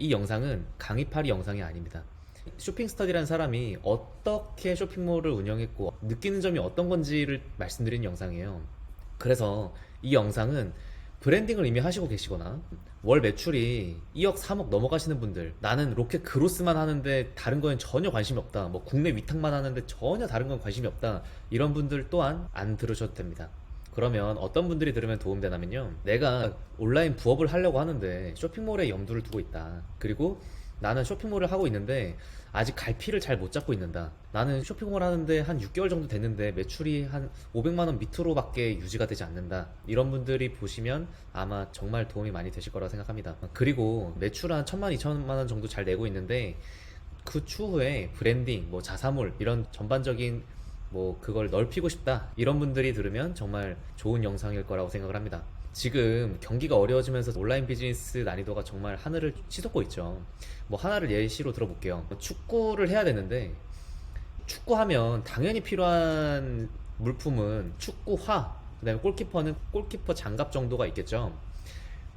이 영상은 강의팔이 영상이 아닙니다. 쇼핑스터디라는 사람이 어떻게 쇼핑몰을 운영했고 느끼는 점이 어떤 건지를 말씀드리는 영상이에요. 그래서 이 영상은 브랜딩을 이미 하시고 계시거나 월 매출이 2억, 3억 넘어가시는 분들, 나는 로켓 그로스만 하는데 다른 거엔 전혀 관심이 없다, 뭐 국내 위탁만 하는데 전혀 다른 건 관심이 없다, 이런 분들 또한 안 들으셔도 됩니다. 그러면 어떤 분들이 들으면 도움되냐면요, 내가 온라인 부업을 하려고 하는데 쇼핑몰에 염두를 두고 있다, 그리고 나는 쇼핑몰을 하고 있는데 아직 갈피를 잘 못 잡고 있는다, 나는 쇼핑몰 하는데 한 6개월 정도 됐는데 매출이 한 500만원 밑으로밖에 유지가 되지 않는다, 이런 분들이 보시면 아마 정말 도움이 많이 되실 거라고 생각합니다. 그리고 매출 한 1000만 2000만원 정도 잘 내고 있는데 그 추후에 브랜딩, 뭐 자사몰, 이런 전반적인 뭐 그걸 넓히고 싶다, 이런 분들이 들으면 정말 좋은 영상일 거라고 생각을 합니다. 지금 경기가 어려워지면서 온라인 비즈니스 난이도가 정말 하늘을 치솟고 있죠. 뭐 하나를 예시로 들어볼게요. 축구를 해야 되는데 축구하면 당연히 필요한 물품은 축구화, 그다음에 골키퍼는 골키퍼 장갑 정도가 있겠죠.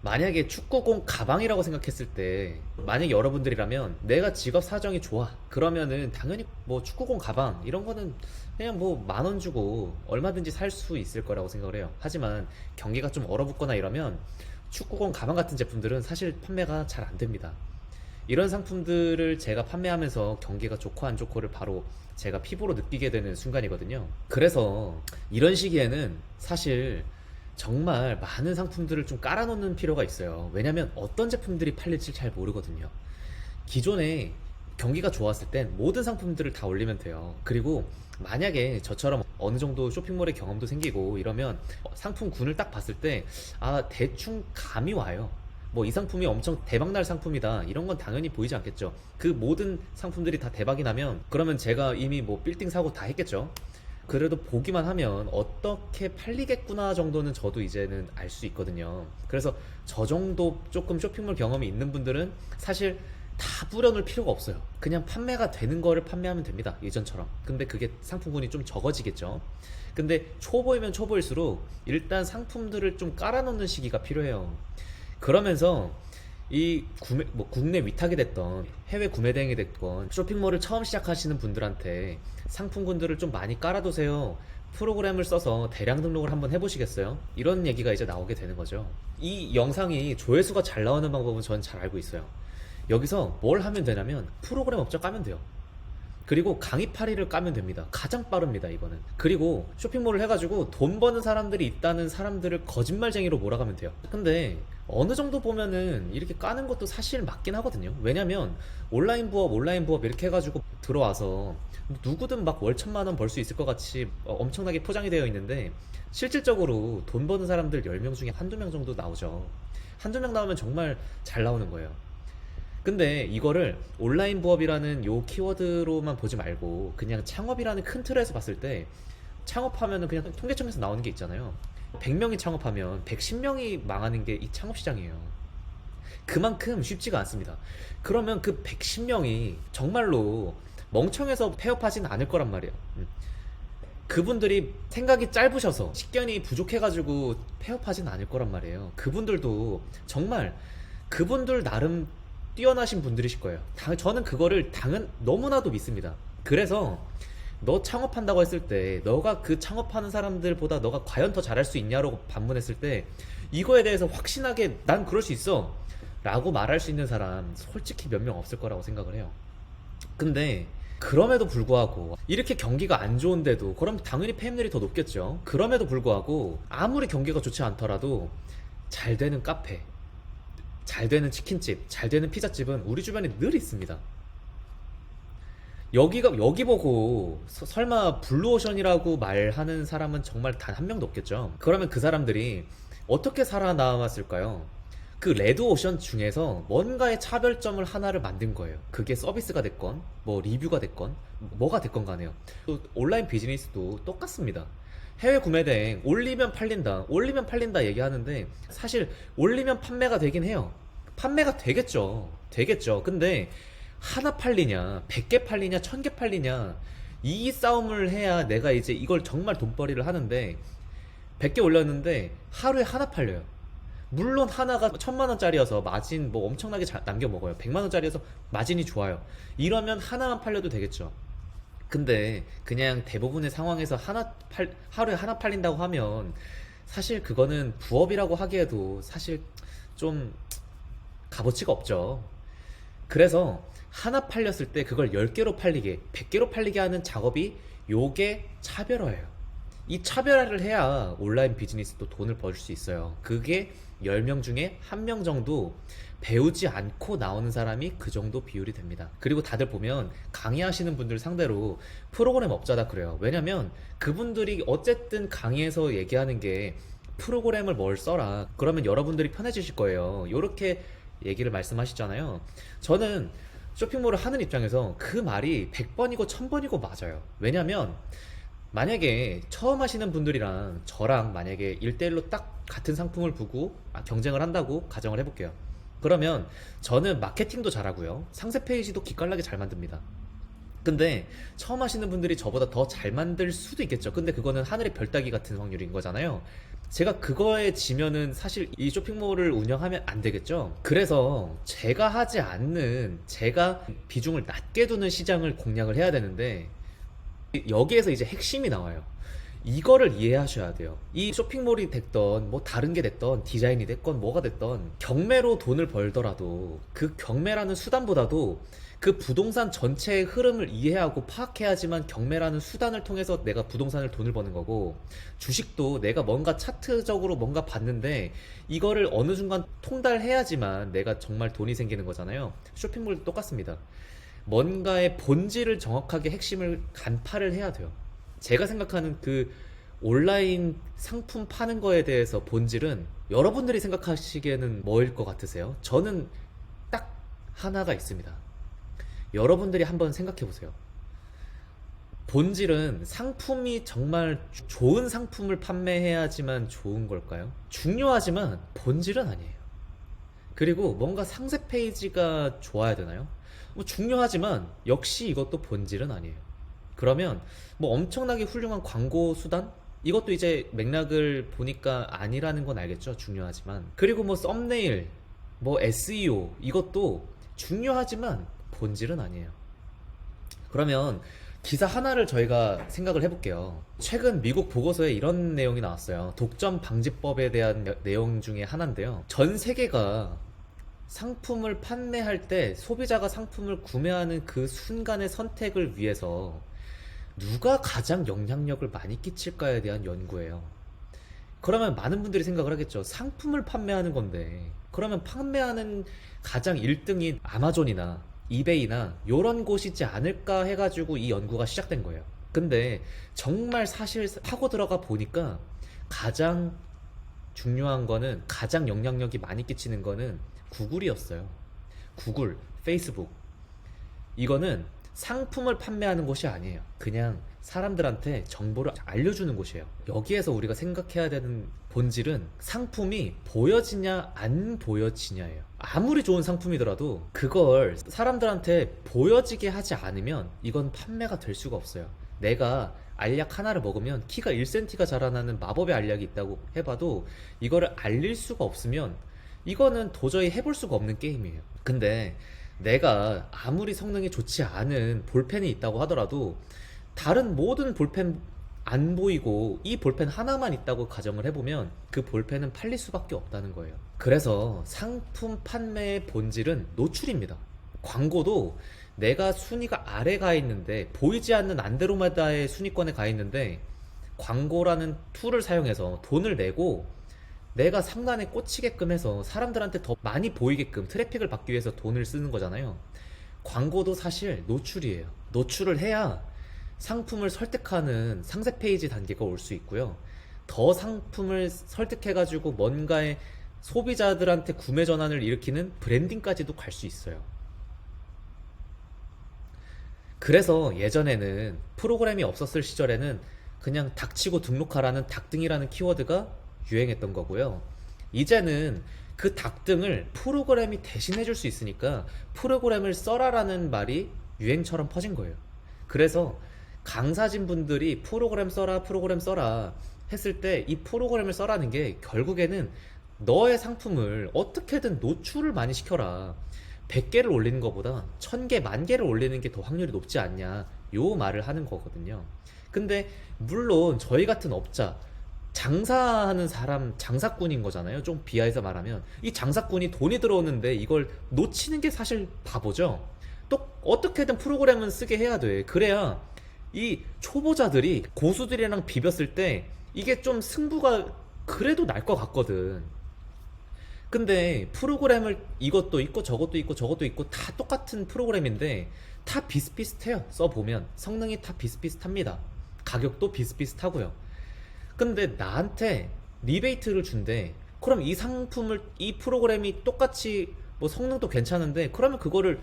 만약에 축구공 가방이라고 생각했을 때, 만약 여러분들이라면 내가 직업 사정이 좋아, 그러면은 당연히 뭐 축구공 가방 이런 거는 그냥 뭐 10,000원 주고 얼마든지 살 수 있을 거라고 생각을 해요. 하지만 경기가 좀 얼어붙거나 이러면 축구공 가방 같은 제품들은 사실 판매가 잘 안 됩니다. 이런 상품들을 제가 판매하면서 경기가 좋고 안 좋고를 바로 제가 피부로 느끼게 되는 순간이거든요. 그래서 이런 시기에는 사실 정말 많은 상품들을 좀 깔아놓는 필요가 있어요. 왜냐면 어떤 제품들이 팔릴지 잘 모르거든요. 기존에 경기가 좋았을 땐 모든 상품들을 다 올리면 돼요. 그리고 만약에 저처럼 어느 정도 쇼핑몰의 경험도 생기고 이러면 상품군을 딱 봤을 때 대충 감이 와요. 뭐 이 상품이 엄청 대박날 상품이다, 이런 건 당연히 보이지 않겠죠. 그 모든 상품들이 다 대박이 나면 그러면 제가 이미 뭐 빌딩 사고 다 했겠죠. 그래도 보기만 하면 어떻게 팔리겠구나 정도는 저도 이제는 알 수 있거든요. 그래서 저 정도 조금 쇼핑몰 경험이 있는 분들은 사실 다 뿌려놓을 필요가 없어요. 그냥 판매가 되는 거를 판매하면 됩니다, 예전처럼. 근데 그게 상품군이 좀 적어지겠죠. 근데 초보이면 초보일수록 일단 상품들을 좀 깔아놓는 시기가 필요해요. 그러면서 이 구매, 뭐 국내 위탁이 됐던 해외 구매 대행이 됐건 쇼핑몰을 처음 시작하시는 분들한테 상품군들을 좀 많이 깔아두세요, 프로그램을 써서 대량 등록을 한번 해보시겠어요, 이런 얘기가 이제 나오게 되는 거죠. 이 영상이 조회수가 잘 나오는 방법은 저는 잘 알고 있어요. 여기서 뭘 하면 되냐면 프로그램 업체 까면 돼요. 그리고 강의파리를 까면 됩니다. 가장 빠릅니다, 이거는. 그리고 쇼핑몰을 해가지고 돈 버는 사람들이 있다는 사람들을 거짓말쟁이로 몰아가면 돼요. 근데 어느 정도 보면은 이렇게 까는 것도 사실 맞긴 하거든요. 왜냐면 온라인 부업 이렇게 해가지고 들어와서 누구든 막 월 1000만원 벌 수 있을 것 같이 엄청나게 포장이 되어 있는데 실질적으로 돈 버는 사람들 10명 중에 한두 명 정도 나오죠. 한두 명 나오면 정말 잘 나오는 거예요. 근데 이거를 온라인 부업이라는 요 키워드로만 보지 말고 그냥 창업이라는 큰 틀에서 봤을 때, 창업하면은 그냥 통계청에서 나오는 게 있잖아요. 100명이 창업하면 110명이 망하는 게 이 창업 시장이에요. 그만큼 쉽지가 않습니다. 그러면 그 110명이 정말로 멍청해서 폐업하지는 않을 거란 말이에요. 그분들이 생각이 짧으셔서 식견이 부족해가지고 폐업하진 않을 거란 말이에요. 그분들도 정말 그분들 나름 뛰어나신 분들이실 거예요. 저는 그거를 너무나도 믿습니다. 그래서 너 창업한다고 했을 때 너가 그 창업하는 사람들보다 너가 과연 더 잘할 수 있냐고 반문했을 때 이거에 대해서 확신하게 난 그럴 수 있어 라고 말할 수 있는 사람 솔직히 몇 명 없을 거라고 생각을 해요. 근데 그럼에도 불구하고 이렇게 경기가 안 좋은데도, 그럼 당연히 페임률이 더 높겠죠. 그럼에도 불구하고 아무리 경기가 좋지 않더라도 잘 되는 카페, 잘 되는 치킨집, 잘 되는 피자집은 우리 주변에 늘 있습니다. 여기 보고 설마 블루오션이라고 말하는 사람은 정말 단 한 명도 없겠죠. 그러면 그 사람들이 어떻게 살아남았을까요? 그 레드오션 중에서 뭔가의 차별점을 하나를 만든 거예요. 그게 서비스가 됐건 뭐 리뷰가 됐건 뭐가 됐건 간에요. 또 온라인 비즈니스도 똑같습니다. 해외 구매 대행 올리면 팔린다 얘기하는데 사실 올리면 판매가 되긴 해요. 판매가 되겠죠. 근데 하나 팔리냐, 100개 팔리냐, 1000개 팔리냐, 이 싸움을 해야 내가 이제 이걸 정말 돈벌이를 하는데 100개 올렸는데 하루에 하나 팔려요. 물론 하나가 1,000만 원짜리여서 마진 뭐 엄청나게 남겨 먹어요. 100만 원짜리여서 마진이 좋아요. 이러면 하나만 팔려도 되겠죠. 근데 그냥 대부분의 상황에서 하루에 하나 팔린다고 하면 사실 그거는 부업이라고 하기에도 사실 좀 값어치가 없죠. 그래서 하나 팔렸을 때 그걸 10개로 팔리게, 100개로 팔리게 하는 작업이 요게 차별화예요. 이 차별화를 해야 온라인 비즈니스도 돈을 벌 수 있어요. 그게 10명 중에 1명 정도 배우지 않고 나오는 사람이 그 정도 비율이 됩니다. 그리고 다들 보면 강의하시는 분들 상대로 프로그램 업자다 그래요. 왜냐면 그분들이 어쨌든 강의에서 얘기하는 게 프로그램을 뭘 써라. 그러면 여러분들이 편해지실 거예요. 요렇게 얘기를 말씀하시잖아요. 저는 쇼핑몰을 하는 입장에서 그 말이 100번이고 1000번이고 맞아요. 왜냐면 만약에 처음 하시는 분들이랑 저랑 만약에 1대1로 딱 같은 상품을 보고 경쟁을 한다고 가정을 해볼게요. 그러면 저는 마케팅도 잘하고요. 상세 페이지도 기깔나게 잘 만듭니다. 근데 처음 하시는 분들이 저보다 더 잘 만들 수도 있겠죠. 근데 그거는 하늘의 별 따기 같은 확률인 거잖아요. 제가 그거에 지면은 사실 이 쇼핑몰을 운영하면 안 되겠죠. 그래서 제가 하지 않는, 제가 비중을 낮게 두는 시장을 공략을 해야 되는데 여기에서 이제 핵심이 나와요. 이거를 이해하셔야 돼요. 이 쇼핑몰이 됐던 뭐 다른 게 됐던 디자인이 됐건 뭐가 됐던 경매로 돈을 벌더라도 그 경매라는 수단보다도 그 부동산 전체의 흐름을 이해하고 파악해야지만 경매라는 수단을 통해서 내가 부동산을 돈을 버는 거고, 주식도 내가 뭔가 차트적으로 뭔가 봤는데 이거를 어느 순간 통달해야지만 내가 정말 돈이 생기는 거잖아요. 쇼핑몰도 똑같습니다. 뭔가의 본질을 정확하게 핵심을 간파를 해야 돼요. 제가 생각하는 그 온라인 상품 파는 거에 대해서 본질은 여러분들이 생각하시기에는 뭐일 것 같으세요? 저는 딱 하나가 있습니다. 여러분들이 한번 생각해 보세요. 본질은 상품이 정말 좋은 상품을 판매해야지만 좋은 걸까요? 중요하지만 본질은 아니에요. 그리고 뭔가 상세 페이지가 좋아야 되나요? 뭐 중요하지만 역시 이것도 본질은 아니에요. 그러면 뭐 엄청나게 훌륭한 광고 수단? 이것도 이제 맥락을 보니까 아니라는 건 알겠죠? 중요하지만. 그리고 뭐 썸네일, 뭐 SEO 이것도 중요하지만 본질은 아니에요. 그러면 기사 하나를 저희가 생각을 해볼게요. 최근 미국 보고서에 이런 내용이 나왔어요. 독점 방지법에 대한 내용 중에 하나인데요. 전 세계가 상품을 판매할 때 소비자가 상품을 구매하는 그 순간의 선택을 위해서 누가 가장 영향력을 많이 끼칠까에 대한 연구예요. 그러면 많은 분들이 생각을 하겠죠. 상품을 판매하는 건데 그러면 판매하는 가장 1등이 아마존이나 이베이나 요런 곳이지 않을까 해가지고 이 연구가 시작된 거예요. 근데 정말 사실 하고 들어가 보니까 가장 중요한 거는, 가장 영향력이 많이 끼치는 거는 구글이었어요. 구글, 페이스북. 이거는 상품을 판매하는 곳이 아니에요. 그냥 사람들한테 정보를 알려주는 곳이에요. 여기에서 우리가 생각해야 되는 본질은 상품이 보여지냐 안 보여지냐예요. 아무리 좋은 상품이더라도 그걸 사람들한테 보여지게 하지 않으면 이건 판매가 될 수가 없어요. 내가 알약 하나를 먹으면 키가 1cm가 자라나는 마법의 알약이 있다고 해봐도 이거를 알릴 수가 없으면 이거는 도저히 해볼 수가 없는 게임이에요. 근데 내가 아무리 성능이 좋지 않은 볼펜이 있다고 하더라도 다른 모든 볼펜 안 보이고 이 볼펜 하나만 있다고 가정을 해보면 그 볼펜은 팔릴 수밖에 없다는 거예요. 그래서 상품 판매의 본질은 노출입니다. 광고도 내가 순위가 아래 가 있는데, 보이지 않는 안드로메다의 순위권에 가 있는데 광고라는 툴을 사용해서 돈을 내고 내가 상단에 꽂히게끔 해서 사람들한테 더 많이 보이게끔 트래픽을 받기 위해서 돈을 쓰는 거잖아요. 광고도 사실 노출이에요. 노출을 해야 상품을 설득하는 상세 페이지 단계가 올 수 있고요. 더 상품을 설득해가지고 뭔가의 소비자들한테 구매 전환을 일으키는 브랜딩까지도 갈 수 있어요. 그래서 예전에는 프로그램이 없었을 시절에는 그냥 닥치고 등록하라는 닥등이라는 키워드가 유행했던 거고요. 이제는 그 닥등을 프로그램이 대신해 줄 수 있으니까 프로그램을 써라라는 말이 유행처럼 퍼진 거예요. 그래서 강사진 분들이 프로그램 써라 했을 때 이 프로그램을 써라는 게 결국에는 너의 상품을 어떻게든 노출을 많이 시켜라. 100개를 올리는 것보다 1000개, 10,000개를 올리는 게 더 확률이 높지 않냐. 요 말을 하는 거거든요. 근데 물론 저희 같은 업자, 장사하는 사람, 장사꾼인 거잖아요. 좀 비하해서 말하면 이 장사꾼이 돈이 들어오는데 이걸 놓치는 게 사실 바보죠. 또 어떻게든 프로그램은 쓰게 해야 돼. 그래야 이 초보자들이 고수들이랑 비볐을 때 이게 좀 승부가 그래도 날 것 같거든. 근데 프로그램을 이것도 있고 저것도 있고 저것도 있고 다 똑같은 프로그램인데 다 비슷비슷해요. 써보면 성능이 다 비슷비슷합니다. 가격도 비슷비슷하고요. 근데 나한테 리베이트를 준대. 그럼 이 상품을, 이 프로그램이 똑같이 뭐 성능도 괜찮은데 그러면 그거를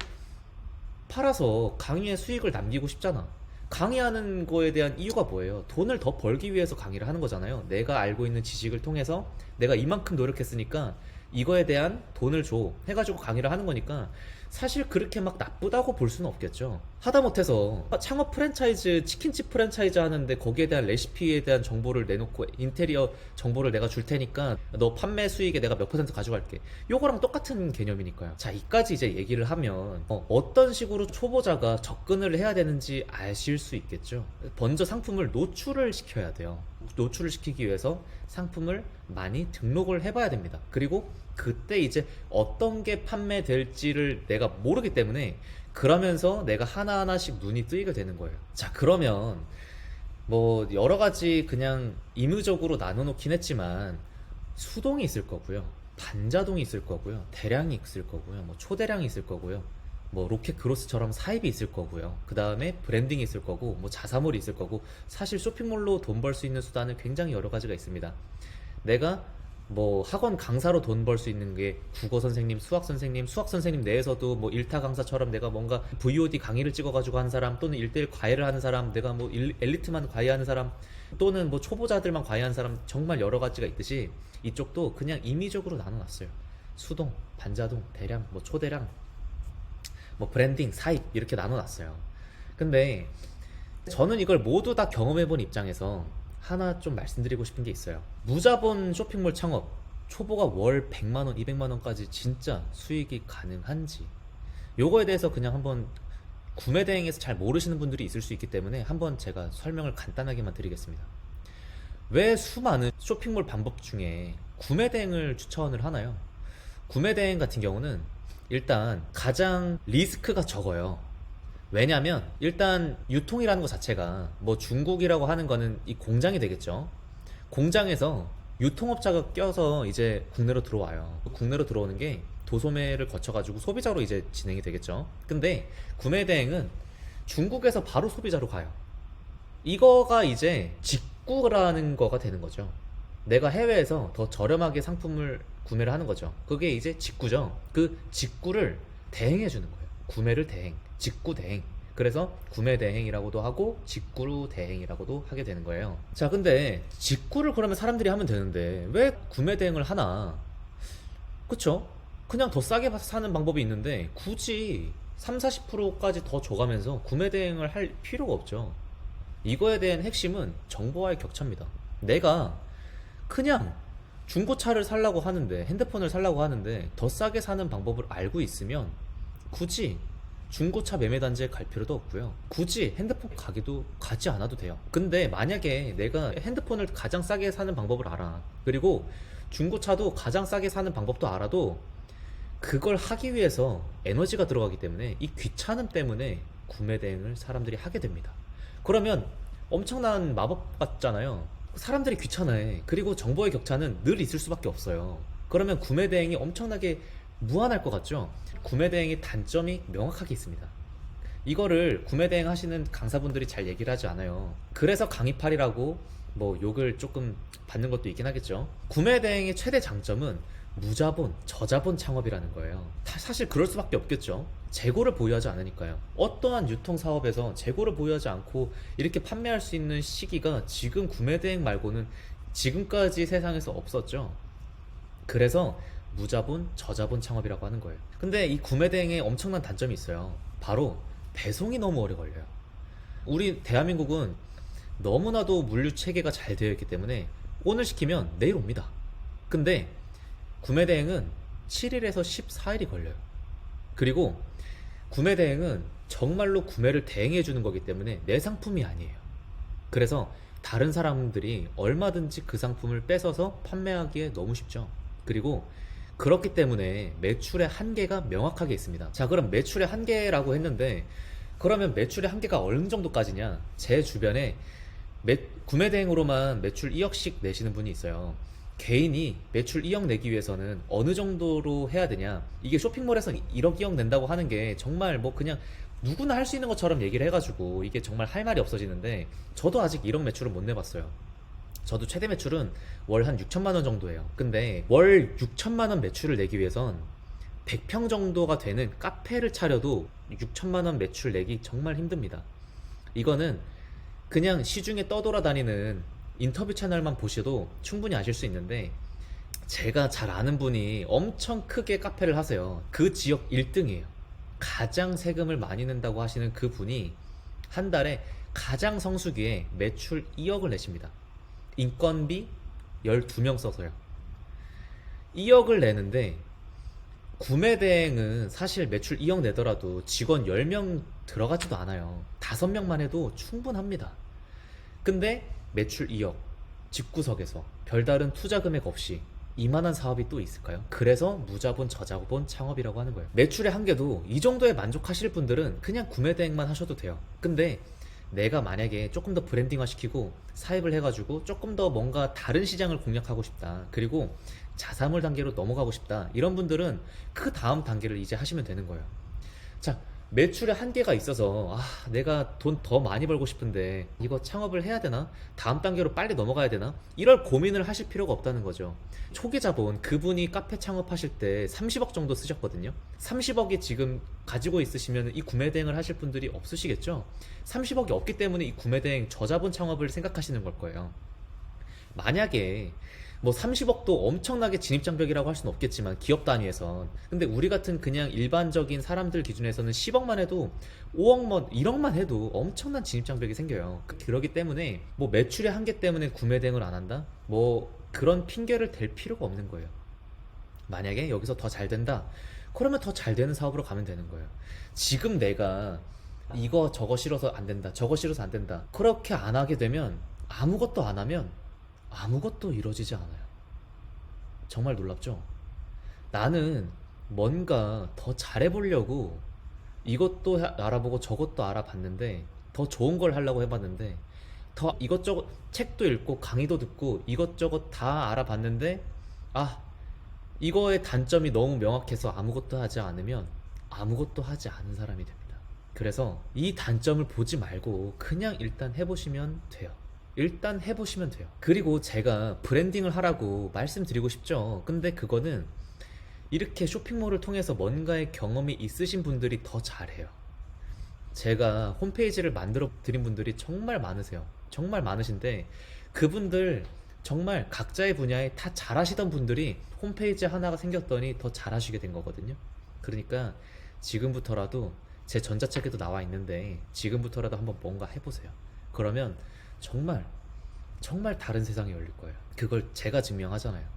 팔아서 강의에 수익을 남기고 싶잖아. 강의하는 거에 대한 이유가 뭐예요? 돈을 더 벌기 위해서 강의를 하는 거잖아요. 내가 알고 있는 지식을 통해서 내가 이만큼 노력했으니까 이거에 대한 돈을 줘 해가지고 강의를 하는 거니까 사실 그렇게 막 나쁘다고 볼 수는 없겠죠. 하다못해서 창업 프랜차이즈, 치킨집 프랜차이즈 하는데 거기에 대한 레시피에 대한 정보를 내놓고 인테리어 정보를 내가 줄 테니까 너 판매 수익에 내가 몇 퍼센트 가져갈게. 요거랑 똑같은 개념이니까요. 자, 이까지 이제 얘기를 하면 어떤 식으로 초보자가 접근을 해야 되는지 아실 수 있겠죠. 먼저 상품을 노출을 시켜야 돼요. 노출을 시키기 위해서 상품을 많이 등록을 해봐야 됩니다. 그리고 그때 이제 어떤 게 판매될지를 내가 모르기 때문에 그러면서 내가 하나하나씩 눈이 뜨이게 되는 거예요. 자, 그러면 뭐 여러 가지 그냥 임의적으로 나눠 놓긴 했지만 수동이 있을 거고요. 반자동이 있을 거고요. 대량이 있을 거고요. 뭐 초대량이 있을 거고요. 뭐 로켓 그로스처럼 사입이 있을 거고요. 그 다음에 브랜딩이 있을 거고, 뭐 자사몰이 있을 거고. 사실 쇼핑몰로 돈 벌 수 있는 수단은 굉장히 여러 가지가 있습니다. 내가 뭐 학원 강사로 돈 벌 수 있는 게 국어 선생님, 수학 선생님 내에서도 뭐 일타 강사처럼 내가 뭔가 VOD 강의를 찍어가지고 하는 사람, 또는 1대1 과외를 하는 사람, 내가 뭐 엘리트만 과외하는 사람, 또는 뭐 초보자들만 과외하는 사람, 정말 여러 가지가 있듯이 이쪽도 그냥 임의적으로 나눠놨어요. 수동, 반자동, 대량, 뭐 초대량, 뭐 브랜딩, 사입 이렇게 나눠놨어요. 근데 저는 이걸 모두 다 경험해본 입장에서 하나 좀 말씀드리고 싶은 게 있어요. 무자본 쇼핑몰 창업, 초보가 월 100만원, 200만원까지 진짜 수익이 가능한지, 요거에 대해서 그냥 한번 구매 대행에서 잘 모르시는 분들이 있을 수 있기 때문에 한번 제가 설명을 간단하게만 드리겠습니다. 왜 수많은 쇼핑몰 방법 중에 구매 대행을 추천을 하나요? 구매 대행 같은 경우는 일단 가장 리스크가 적어요. 왜냐면 일단 유통이라는 것 자체가 뭐 중국이라고 하는 거는 이 공장이 되겠죠. 공장에서 유통업자가 껴서 이제 국내로 들어와요. 국내로 들어오는 게 도소매를 거쳐가지고 소비자로 이제 진행이 되겠죠. 근데 구매 대행은 중국에서 바로 소비자로 가요. 이거가 이제 직구라는 거가 되는 거죠. 내가 해외에서 더 저렴하게 상품을 구매를 하는 거죠. 그게 이제 직구죠. 그 직구를 대행해 주는 거예요. 구매를 대행, 직구 대행. 그래서 구매 대행이라고도 하고 직구 대행이라고도 하게 되는 거예요. 자, 근데 직구를 그러면 사람들이 하면 되는데 왜 구매 대행을 하나? 그쵸? 그냥 더 싸게 사는 방법이 있는데 굳이 3, 40%까지 더 줘가면서 구매 대행을 할 필요가 없죠. 이거에 대한 핵심은 정보와의 격차입니다. 내가 그냥 중고차를 살라고 하는데, 핸드폰을 살라고 하는데 더 싸게 사는 방법을 알고 있으면 굳이 중고차 매매단지에 갈 필요도 없고요. 굳이 핸드폰 가게도 가지 않아도 돼요. 근데 만약에 내가 핸드폰을 가장 싸게 사는 방법을 알아, 그리고 중고차도 가장 싸게 사는 방법도 알아도 그걸 하기 위해서 에너지가 들어가기 때문에 이 귀찮음 때문에 구매 대행을 사람들이 하게 됩니다. 그러면 엄청난 마법 같잖아요. 사람들이 귀찮아해. 그리고 정보의 격차는 늘 있을 수밖에 없어요. 그러면 구매 대행이 엄청나게 무한할 것 같죠? 구매 대행의 단점이 명확하게 있습니다. 이거를 구매 대행 하시는 강사분들이 잘 얘기를 하지 않아요. 그래서 강의팔이라고 뭐 욕을 조금 받는 것도 있긴 하겠죠. 구매 대행의 최대 장점은 무자본, 저자본 창업이라는 거예요. 사실 그럴 수밖에 없겠죠. 재고를 보유하지 않으니까요. 어떠한 유통 사업에서 재고를 보유하지 않고 이렇게 판매할 수 있는 시기가 지금 구매 대행 말고는 지금까지 세상에서 없었죠. 그래서 무자본, 저자본 창업이라고 하는 거예요. 근데 이 구매 대행에 엄청난 단점이 있어요. 바로 배송이 너무 오래 걸려요. 우리 대한민국은 너무나도 물류 체계가 잘 되어 있기 때문에 오늘 시키면 내일 옵니다. 근데 구매 대행은 7일에서 14일이 걸려요. 그리고 구매 대행은 정말로 구매를 대행해 주는 거기 때문에 내 상품이 아니에요. 그래서 다른 사람들이 얼마든지 그 상품을 뺏어서 판매하기에 너무 쉽죠. 그리고 그렇기 때문에 매출의 한계가 명확하게 있습니다. 자, 그럼 매출의 한계라고 했는데 그러면 매출의 한계가 어느 정도까지냐? 제 주변에 구매 대행으로만 매출 2억씩 내시는 분이 있어요. 개인이 매출 2억 내기 위해서는 어느 정도로 해야 되냐? 이게 쇼핑몰에서 1억, 2억 낸다고 하는 게 정말 뭐 그냥 누구나 할 수 있는 것처럼 얘기를 해가지고 이게 정말 할 말이 없어지는데 저도 아직 1억 매출은 못 내봤어요. 저도 최대 매출은 월 한 6천만 원 정도예요. 근데 월 6천만 원 매출을 내기 위해선 100평 정도가 되는 카페를 차려도 6천만 원 매출 내기 정말 힘듭니다. 이거는 그냥 시중에 떠돌아다니는 인터뷰 채널만 보셔도 충분히 아실 수 있는데 제가 잘 아는 분이 엄청 크게 카페를 하세요. 그 지역 1등이에요. 가장 세금을 많이 낸다고 하시는 그 분이 한 달에 가장 성수기에 매출 2억을 내십니다. 인건비 12명 써서요. 2억을 내는데 구매 대행은 사실 매출 2억 내더라도 직원 10명 들어가지도 않아요. 5명만 해도 충분합니다. 근데 매출 2억, 집구석에서 별다른 투자 금액 없이 이만한 사업이 또 있을까요? 그래서 무자본 저자본 창업이라고 하는 거예요. 매출의 한계도 이 정도에 만족하실 분들은 그냥 구매 대행만 하셔도 돼요. 근데 내가 만약에 조금 더 브랜딩화 시키고 사입을 해가지고 조금 더 뭔가 다른 시장을 공략하고 싶다, 그리고 자사몰 단계로 넘어가고 싶다, 이런 분들은 그 다음 단계를 이제 하시면 되는 거예요. 자, 매출에 한계가 있어서 내가 돈 더 많이 벌고 싶은데 이거 창업을 해야 되나? 다음 단계로 빨리 넘어가야 되나? 이럴 고민을 하실 필요가 없다는 거죠. 초기 자본, 그분이 카페 창업하실 때 30억 정도 쓰셨거든요. 30억이 지금 가지고 있으시면 이 구매 대행을 하실 분들이 없으시겠죠. 30억이 없기 때문에 이 구매 대행 저자본 창업을 생각하시는 걸 거예요. 만약에 뭐 30억도 엄청나게 진입장벽이라고 할 수는 없겠지만 기업 단위에선, 근데 우리 같은 그냥 일반적인 사람들 기준에서는 10억만 해도 5억 뭐 1억만 해도 엄청난 진입장벽이 생겨요. 그러기 때문에 뭐 매출의 한계 때문에 구매 대행을 안 한다? 뭐 그런 핑계를 댈 필요가 없는 거예요. 만약에 여기서 더 잘 된다, 그러면 더 잘 되는 사업으로 가면 되는 거예요. 지금 내가 이거 저거 싫어서 안 된다, 저거 싫어서 안 된다, 그렇게 안 하게 되면, 아무것도 안 하면 아무것도 이루어지지 않아요. 정말 놀랍죠? 나는 뭔가 더 잘해보려고 이것도 알아보고 저것도 알아봤는데, 더 좋은 걸 하려고 해봤는데, 더 이것저것 책도 읽고 강의도 듣고 이것저것 다 알아봤는데, 이거의 단점이 너무 명확해서 아무것도 하지 않으면 아무것도 하지 않은 사람이 됩니다. 그래서 이 단점을 보지 말고 그냥 일단 해보시면 돼요. 일단 해보시면 돼요. 그리고 제가 브랜딩을 하라고 말씀드리고 싶죠. 근데 그거는 이렇게 쇼핑몰을 통해서 뭔가의 경험이 있으신 분들이 더 잘해요. 제가 홈페이지를 만들어 드린 분들이 정말 많으세요. 정말 많으신데 그분들 정말 각자의 분야에 다 잘하시던 분들이 홈페이지 하나가 생겼더니 더 잘하시게 된 거거든요. 그러니까 지금부터라도, 제 전자책에도 나와 있는데 지금부터라도 한번 뭔가 해보세요. 그러면 정말 정말 다른 세상이 열릴 거예요. 그걸 제가 증명하잖아요.